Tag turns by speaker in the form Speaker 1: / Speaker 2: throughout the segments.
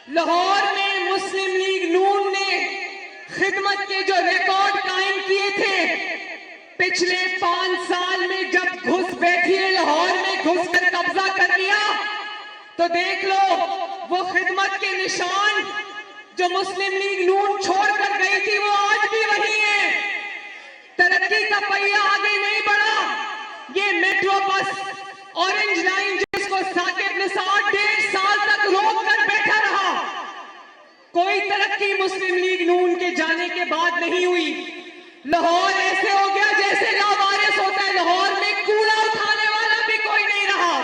Speaker 1: लाहौर में मुस्लिम लीग नून ने खिदमत के जो रिकॉर्ड कायम किए थे पिछले 5 साल में, जब घुस बैठी है लाहौर में, घुस कर कब्जा कर लिया, तो देख लो वो खिदमत के निशान जो मुस्लिम लीग नून छोड़कर गई थी वो आज भी वही है। तरक्की का पहिया आगे नहीं बढ़ा। ये मेट्रो बस ऑरेंज लाइन जिसको साकिब निसार 1.5 साल तक रोक कर बैठा रहा, कोई तरक्की मुस्लिम लीग नून के जाने के बाद नहीं हुई। लाहौर ऐसे हो गया जैसे लावारिस होता है, लाहौर में कूड़ा उठाने वाला भी कोई नहीं रहा।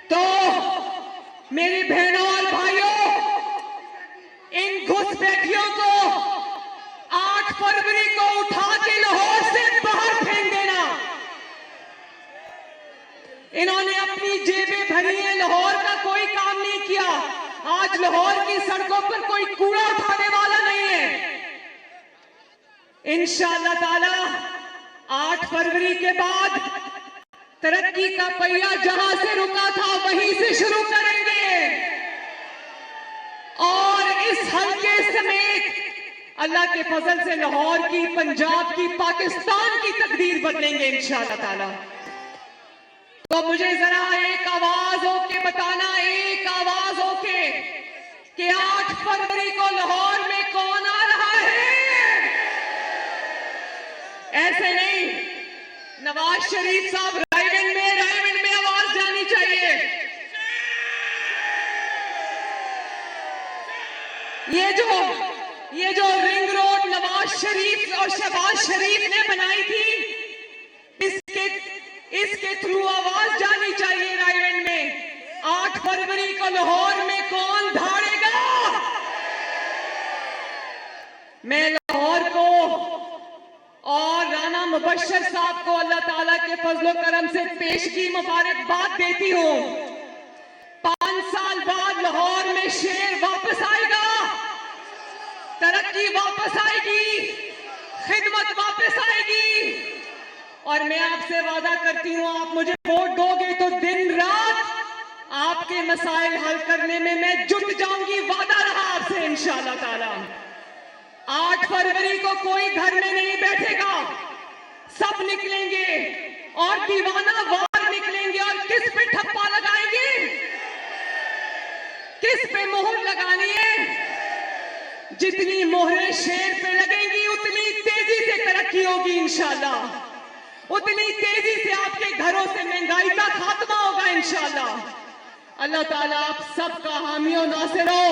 Speaker 1: तो मेरी बहनों और भाइयों, इन घुसपैठियों को 8 फरवरी को उठा के लाहौर से बाहर फेंक देना। इन्होंने अपनी जेबें भरी है, लाहौर का कोई काम नहीं किया। आज लाहौर की सड़कों पर कोई कूड़ा उठाने वाला नहीं है। इंशाअल्लाह ताला 8 फरवरी के बाद तरक्की का पहिया जहां से रुका था वहीं से शुरू करेंगे और इस हल्के समेत अल्लाह के फजल से लाहौर की, पंजाब की, पाकिस्तान की तकदीर बदलेंगे इंशाअल्लाह ताला। तो मुझे जरा एक आवाज होके बताना, एक आवाज होके, कि 8 फरवरी को लाहौर में कौन आ रहा है। ऐसे नहीं, नवाज शरीफ साहब रायगंज में आवाज जानी चाहिए। ये जो रिंग रोड नवाज शरीफ और शहबाज शरीफ ने बनाई थी, इसके थ्रू आवाज जानी चाहिए रायगंज में। 8 फरवरी को लाहौर में कौन धाड़ेगा। मैं लाहौर को और राना मुबश्शिर साहब को अल्लाह ताला के फजलो करम से पेशगी मुबारकबाद देती हूं। 5 साल बाद लाहौर में शेर वापस आएगा, तरक्की वापस आएगी, खिदमत वापस आएगी। और मैं आपसे वादा करती हूं, आप मुझे वोट दोगे तो दिन रात आपके मसाइल हल करने में मैं जुट जाऊंगी। वादा रहा आपसे इंशाअल्लाह ताला। 8 फरवरी को कोई घर में नहीं बैठेगा, सब निकलेंगे और दीवाना वार निकलेंगे। और किस पे ठप्पा लगाएंगे, किस पे मोहर लगानी है। जितनी मोहरें शेर पे लगेंगी उतनी तेजी से तरक्की होगी इंशाअल्लाह, उतनी तेजी से आपके घरों से महंगाई का खात्मा होगा इंशाअल्लाह। अल्लाह ताला आप सबका हामी और नासिर हो।